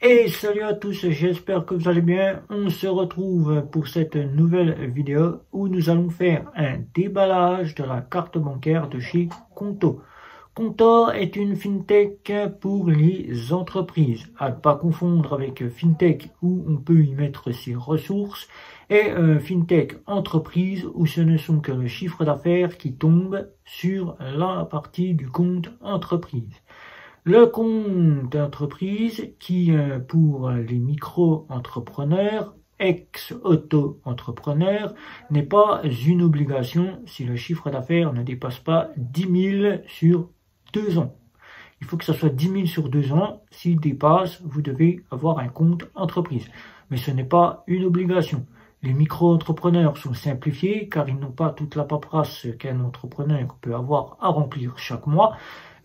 Et salut à tous, j'espère que vous allez bien. On se retrouve pour cette nouvelle vidéo où nous allons faire un déballage de la carte bancaire de chez Conto. Conto est une fintech pour les entreprises, à ne pas confondre avec fintech où on peut y mettre ses ressources et fintech entreprise où ce ne sont que le chiffre d'affaires qui tombe sur la partie du compte entreprise. Le compte d'entreprise qui, pour les micro-entrepreneurs, ex-auto-entrepreneurs, n'est pas une obligation si le chiffre d'affaires ne dépasse pas 10 000 sur 2 ans. Il faut que ça soit 10 000 sur 2 ans. S'il dépasse, vous devez avoir un compte entreprise. Mais ce n'est pas une obligation. Les micro-entrepreneurs sont simplifiés car ils n'ont pas toute la paperasse qu'un entrepreneur peut avoir à remplir chaque mois.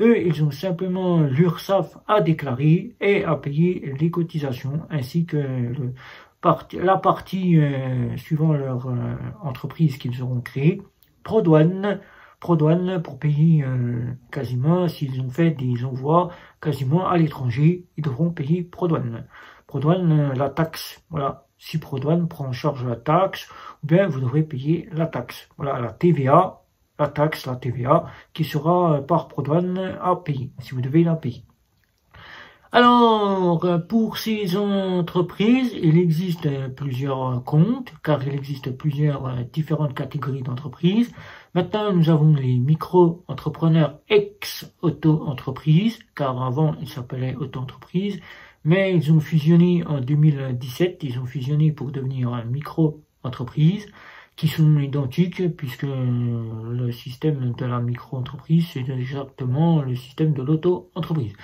Eux, ils ont simplement l'URSSAF à déclarer et à payer les cotisations, ainsi que la partie suivant leur entreprise qu'ils auront créée, Prodouane pour payer quasiment, s'ils ont fait des envois quasiment à l'étranger, ils devront payer Prodouane. Prodouane, la taxe, voilà. Si Prodouane prend en charge la taxe, ou bien vous devrez payer la taxe. Voilà, la TVA. La taxe, la TVA, qui sera par Prodouane à payer, si vous devez la payer. Alors, pour ces entreprises, il existe plusieurs comptes, car il existe plusieurs différentes catégories d'entreprises. Maintenant, nous avons les micro-entrepreneurs ex-auto-entreprises, car avant, ils s'appelaient auto-entreprises, mais ils ont fusionné en 2017, ils ont fusionné pour devenir micro-entreprise, qui sont identiques puisque le système de la micro-entreprise, c'est exactement le système de l'auto-entreprise.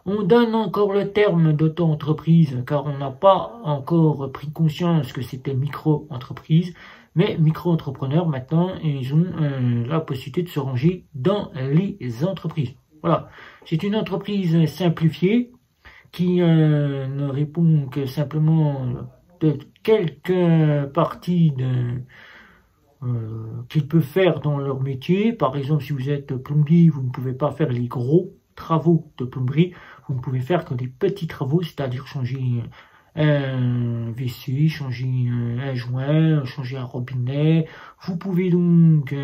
On donne encore le terme d'auto-entreprise car on n'a pas encore pris conscience que c'était micro-entreprise, mais micro-entrepreneurs maintenant, ils ont la possibilité de se ranger dans les entreprises. Voilà, c'est une entreprise simplifiée qui ne répond que simplement de quelques parties qu'ils peuvent faire dans leur métier. Par exemple, si vous êtes plombier, vous ne pouvez pas faire les gros travaux de plomberie, vous ne pouvez faire que des petits travaux, c'est-à-dire changer un WC, changer un joint, changer un robinet. Vous pouvez donc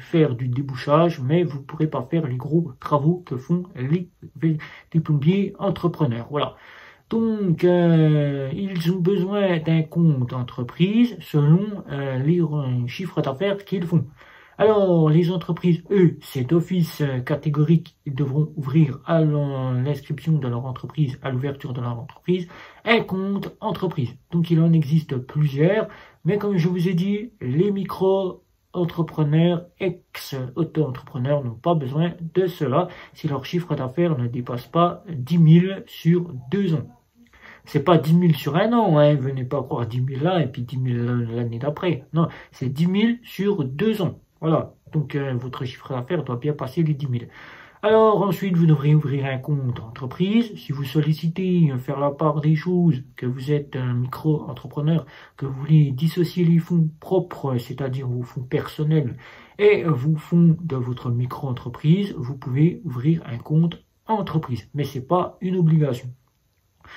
faire du débouchage, mais vous ne pourrez pas faire les gros travaux que font les plombiers entrepreneurs. Voilà. Donc, ils ont besoin d'un compte entreprise selon les chiffres d'affaires qu'ils font. Alors, les entreprises, eux, c'est d'office catégorique, ils devront ouvrir à l'inscription de leur entreprise, à l'ouverture de leur entreprise, un compte entreprise. Donc, il en existe plusieurs, mais comme je vous ai dit, les micro-entrepreneurs, ex-auto-entrepreneurs n'ont pas besoin de cela si leur chiffre d'affaires ne dépasse pas 10 000 sur 2 ans. C'est pas 10 000 sur un an, hein. Venez pas croire 10 000 là et puis 10 000 l'année d'après. Non, c'est 10 000 sur 2 ans. Voilà, donc votre chiffre d'affaires doit bien passer les 10 000. Alors ensuite, vous devrez ouvrir un compte entreprise. Si vous sollicitez faire la part des choses, que vous êtes un micro-entrepreneur, que vous voulez dissocier les fonds propres, c'est-à-dire vos fonds personnels, et vos fonds de votre micro-entreprise, vous pouvez ouvrir un compte entreprise. Mais c'est pas une obligation.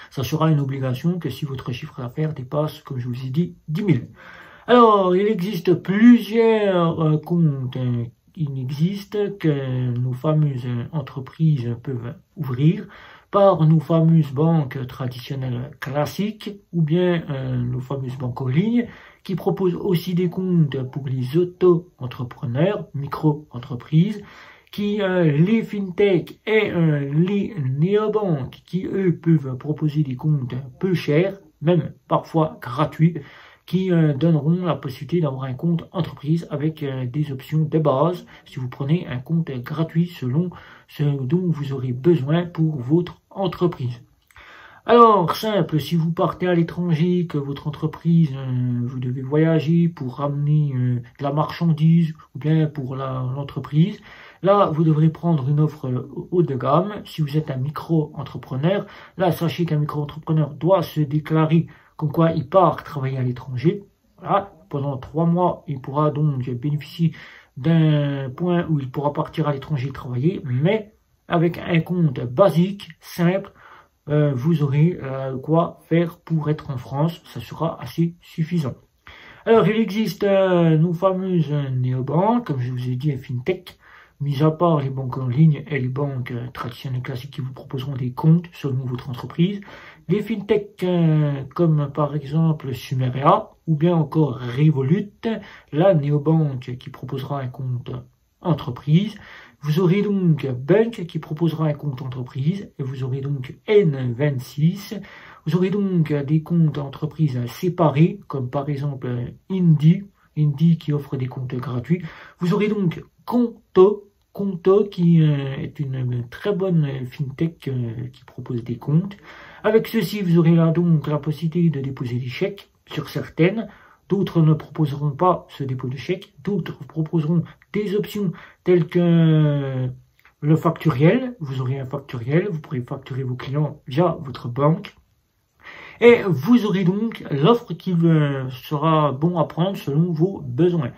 Ça sera une obligation que si votre chiffre d'affaires dépasse, comme je vous ai dit, 10 000. Alors, il existe plusieurs comptes. Il n'existe que nos fameuses entreprises peuvent ouvrir par nos fameuses banques traditionnelles classiques ou bien nos fameuses banques en ligne qui proposent aussi des comptes pour les auto-entrepreneurs, micro-entreprises, qui les fintech et les néobanques qui eux peuvent proposer des comptes peu chers, même parfois gratuits, qui donneront la possibilité d'avoir un compte entreprise avec des options de base si vous prenez un compte gratuit selon ce dont vous aurez besoin pour votre entreprise. Alors, simple, si vous partez à l'étranger, que votre entreprise, vous devez voyager pour ramener de la marchandise ou bien pour l'entreprise, là, vous devrez prendre une offre haut de gamme. Si vous êtes un micro-entrepreneur, là, sachez qu'un micro-entrepreneur doit se déclarer comme quoi il part travailler à l'étranger. Voilà, pendant 3 mois, il pourra donc bénéficier d'un point où il pourra partir à l'étranger travailler, mais avec un compte basique, simple, vous aurez quoi faire pour être en France, ça sera assez suffisant. Alors, il existe nos fameuses néobanques, comme je vous ai dit, et FinTech, mis à part les banques en ligne et les banques traditionnelles classiques qui vous proposeront des comptes selon votre entreprise. Les FinTech comme par exemple Sumeria ou bien encore Revolut, la néobanque qui proposera un compte entreprise. Vous aurez donc Bank qui proposera un compte entreprise et vous aurez donc N26. Vous aurez donc des comptes entreprises séparés comme par exemple Indie qui offre des comptes gratuits. Vous aurez donc Conto qui est une très bonne fintech qui propose des comptes. Avec ceci, vous aurez là donc la possibilité de déposer des chèques sur certaines. D'autres ne proposeront pas ce dépôt de chèques. D'autres proposeront des options telles que le facturiel. Vous aurez un facturiel. Vous pourrez facturer vos clients via votre banque. Et vous aurez donc l'offre qui sera bon à prendre selon vos besoins.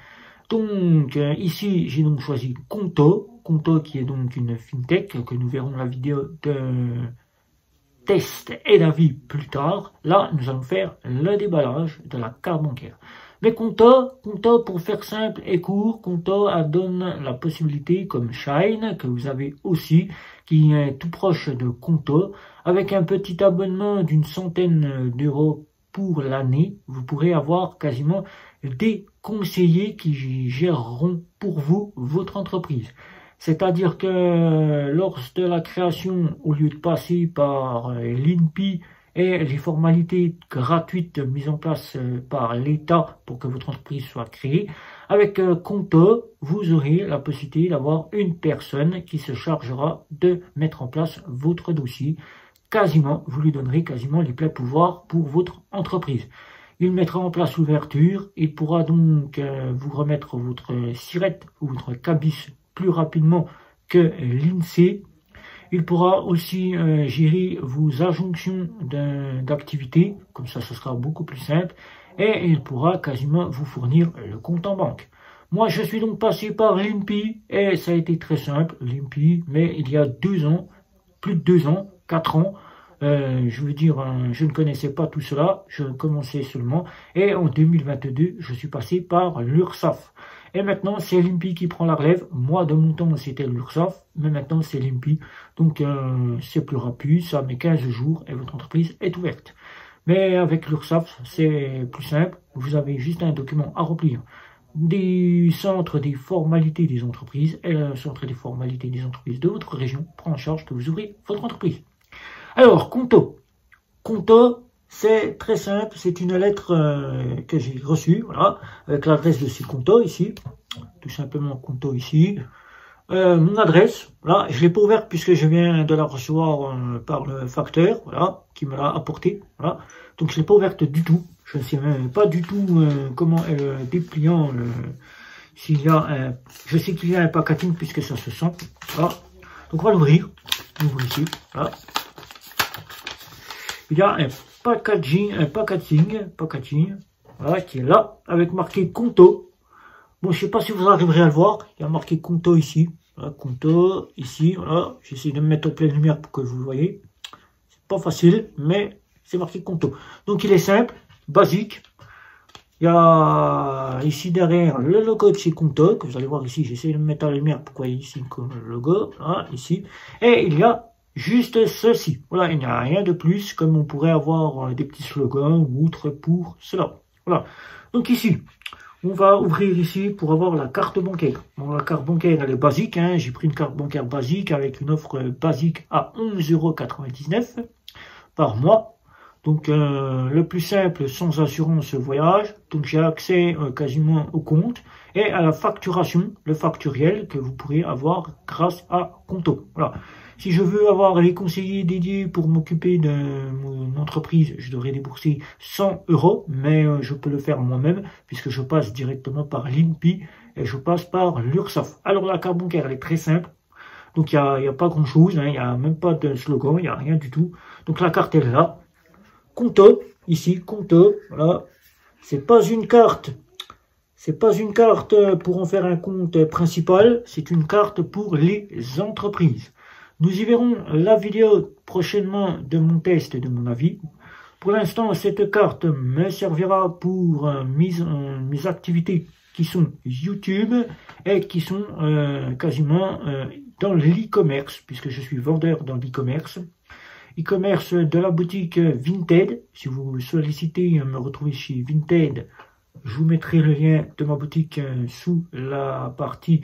Donc ici, j'ai donc choisi Conto qui est donc une fintech que nous verrons la vidéo de test et d'avis plus tard. Là, nous allons faire le déballage de la carte bancaire. Mais Conto, pour faire simple et court, Conto donne la possibilité, comme Shine, que vous avez aussi, qui est tout proche de Conto, avec un petit abonnement d'une centaine d'euros pour l'année, vous pourrez avoir quasiment des conseillers qui géreront pour vous votre entreprise. C'est-à-dire que lors de la création, au lieu de passer par l'INPI et les formalités gratuites mises en place par l'État pour que votre entreprise soit créée, avec Conto, vous aurez la possibilité d'avoir une personne qui se chargera de mettre en place votre dossier. Vous lui donnerez quasiment les pleins pouvoirs pour votre entreprise. Il mettra en place l'ouverture, il pourra donc vous remettre votre SIRET ou votre CABIS plus rapidement que l'INSEE. Il pourra aussi gérer vos injonctions d'activité, comme ça ce sera beaucoup plus simple, et il pourra quasiment vous fournir le compte en banque. Moi je suis donc passé par l'INPI et ça a été très simple, l'INPI, mais il y a 2 ans, plus de 2 ans, 4 ans, je veux dire, je ne connaissais pas tout cela, je commençais seulement, et en 2022, je suis passé par l'URSSAF. Et maintenant, c'est l'INPI qui prend la relève. Moi, de mon temps, c'était l'URSSAF, mais maintenant, c'est l'INPI. Donc, c'est plus rapide, ça met 15 jours et votre entreprise est ouverte. Mais avec l'URSSAF, c'est plus simple. Vous avez juste un document à remplir. Des centres des formalités des entreprises et le centre des formalités des entreprises de votre région prend en charge que vous ouvrez votre entreprise. Alors, Conto, c'est très simple, c'est une lettre que j'ai reçue, voilà, avec l'adresse de ce Conto ici, tout simplement Conto ici. Mon adresse, voilà, je ne l'ai pas ouverte puisque je viens de la recevoir par le facteur, voilà, qui me l'a apporté, voilà. Donc je ne l'ai pas ouverte du tout, je ne sais même pas du tout comment est le dépliant, s'il y a je sais qu'il y a un packaging puisque ça se sent, voilà. Donc on va l'ouvrir, on ouvre ici, voilà. Il y a un packaging, voilà, qui est là, avec marqué Conto. Bon, je ne sais pas si vous arriverez à le voir. Il y a marqué Conto ici. Voilà, Conto, ici, voilà. J'essaie de me mettre en pleine lumière pour que vous le voyez. C'est pas facile, mais c'est marqué Conto. Donc, il est simple, basique. Il y a ici derrière le logo de chez Conto, que vous allez voir ici. J'essaie de me mettre en lumière pour que vous voyez ici comme le logo, voilà, ici. Et il y a juste ceci. Voilà, il n'y a rien de plus, comme on pourrait avoir des petits slogans ou autres pour cela. Voilà. Donc ici, on va ouvrir ici pour avoir la carte bancaire. Bon, la carte bancaire, elle est basique. Hein. J'ai pris une carte bancaire basique avec une offre basique à 11,99 € par mois. Donc, le plus simple, sans assurance voyage. Donc, j'ai accès quasiment au compte et à la facturation, le facturiel que vous pourrez avoir grâce à Conto. Voilà. Si je veux avoir les conseillers dédiés pour m'occuper de mon entreprise, je devrais débourser 100 €, mais je peux le faire moi-même puisque je passe directement par l'INPI et je passe par l'URSSAF. Alors la carte bancaire, elle est très simple. Donc il n'y a pas grand-chose, hein, il n'y a même pas de slogan, il n'y a rien du tout. Donc la carte, elle est là. Conto, ici, Conto, voilà. C'est pas une carte pour en faire un compte principal, c'est une carte pour les entreprises. Nous y verrons la vidéo prochainement de mon test et de mon avis. Pour l'instant, cette carte me servira pour mes activités qui sont YouTube et qui sont quasiment dans l'e-commerce, puisque je suis vendeur dans l'e-commerce. E-commerce de la boutique Vinted. Si vous sollicitez me retrouver chez Vinted, je vous mettrai le lien de ma boutique sous la partie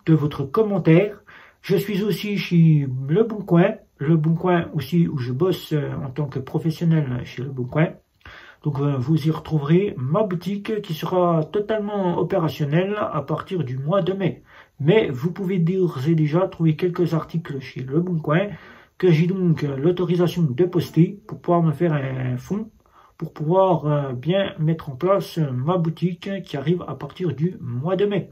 de votre commentaire. Je suis aussi chez Le Bon Coin aussi où je bosse en tant que professionnel chez Le Bon Coin. Donc vous y retrouverez ma boutique qui sera totalement opérationnelle à partir du mois de mai. Mais vous pouvez d'ores et déjà trouver quelques articles chez Le Bon Coin que j'ai donc l'autorisation de poster pour pouvoir me faire un fonds, pour pouvoir bien mettre en place ma boutique qui arrive à partir du mois de mai.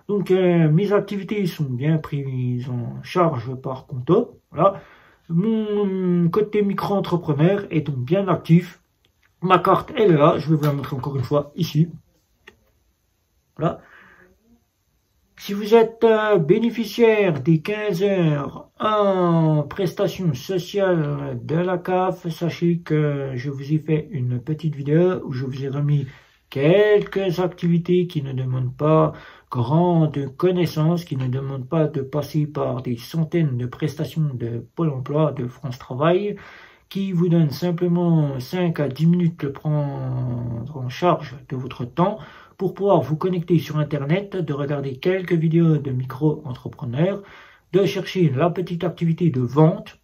Donc mes activités sont bien prises en charge par Conto. Voilà. Mon côté micro-entrepreneur est donc bien actif. Ma carte, elle est là. Je vais vous la montrer encore une fois ici. Voilà. Si vous êtes bénéficiaire des 15 heures en prestation sociale de la CAF, sachez que je vous ai fait une petite vidéo où je vous ai remis quelques activités qui ne demandent pas grande connaissance, qui ne demandent pas de passer par des centaines de prestations de Pôle emploi, de France Travail, qui vous donnent simplement 5 à 10 minutes de prendre en charge de votre temps pour pouvoir vous connecter sur Internet, de regarder quelques vidéos de micro-entrepreneurs, de chercher la petite activité de vente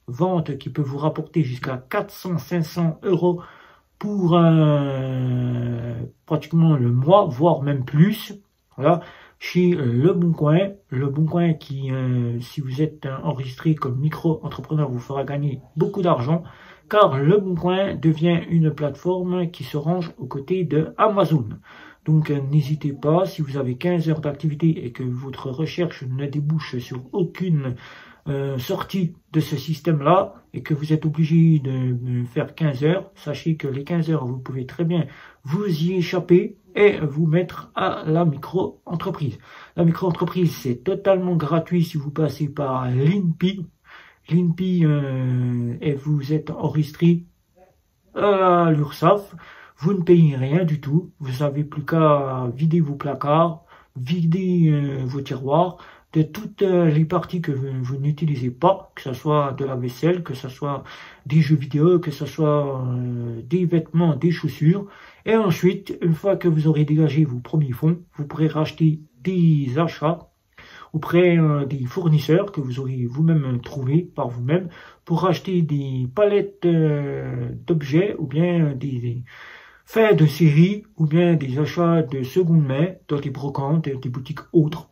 qui peut vous rapporter jusqu'à 400-500 € pour pratiquement le mois, voire même plus. Voilà, chez Le Bon Coin qui, si vous êtes enregistré comme micro-entrepreneur, vous fera gagner beaucoup d'argent, car Le Bon Coin devient une plateforme qui se range aux côtés de Amazon. Donc n'hésitez pas, si vous avez 15 heures d'activité et que votre recherche ne débouche sur aucune sortie de ce système-là et que vous êtes obligé de faire 15 heures, sachez que les 15 heures, vous pouvez très bien vous y échapper et vous mettre à la micro-entreprise. La micro-entreprise, c'est totalement gratuit si vous passez par l'INPI. L'INPI, et vous êtes enregistré à l'URSSAF. Vous ne payez rien du tout. Vous n'avez plus qu'à vider vos placards, vider vos tiroirs de toutes les parties que vous n'utilisez pas, que ce soit de la vaisselle, que ce soit des jeux vidéo, que ce soit des vêtements, des chaussures. Et ensuite, une fois que vous aurez dégagé vos premiers fonds, vous pourrez racheter des achats auprès des fournisseurs que vous aurez vous-même trouvé par vous-même pour racheter des palettes d'objets ou bien des fins de série ou bien des achats de seconde main dans des brocantes et des boutiques autres.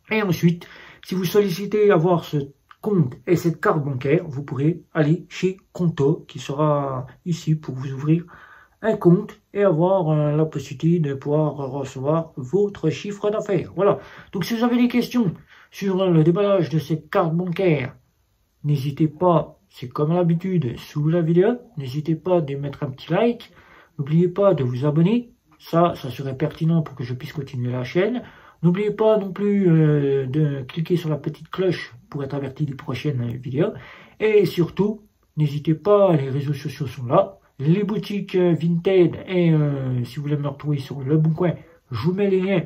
Et ensuite, si vous sollicitez avoir ce compte et cette carte bancaire, vous pourrez aller chez Conto qui sera ici pour vous ouvrir un compte et avoir la possibilité de pouvoir recevoir votre chiffre d'affaires. Voilà. Donc si vous avez des questions sur le déballage de cette carte bancaire, n'hésitez pas, c'est comme l'habitude sous la vidéo, n'hésitez pas de mettre un petit like, n'oubliez pas de vous abonner, ça serait pertinent pour que je puisse continuer la chaîne. N'oubliez pas non plus de cliquer sur la petite cloche pour être averti des prochaines vidéos. Et surtout, n'hésitez pas, les réseaux sociaux sont là. Les boutiques Vinted et si vous voulez me retrouver sur Le Bon Coin, je vous mets les liens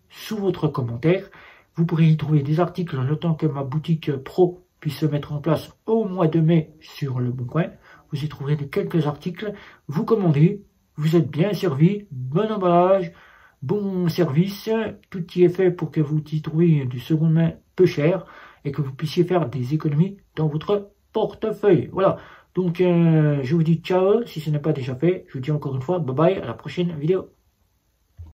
sous votre commentaire. Vous pourrez y trouver des articles le temps que ma boutique pro puisse se mettre en place au mois de mai sur Le Bon Coin. Vous y trouverez quelques articles. Vous commandez, vous êtes bien servi, bon emballage, bon service. Tout y est fait pour que vous y trouviez du seconde main peu cher et que vous puissiez faire des économies dans votre portefeuille. Voilà. Donc, je vous dis ciao, si ce n'est pas déjà fait. Je vous dis encore une fois, bye bye, à la prochaine vidéo.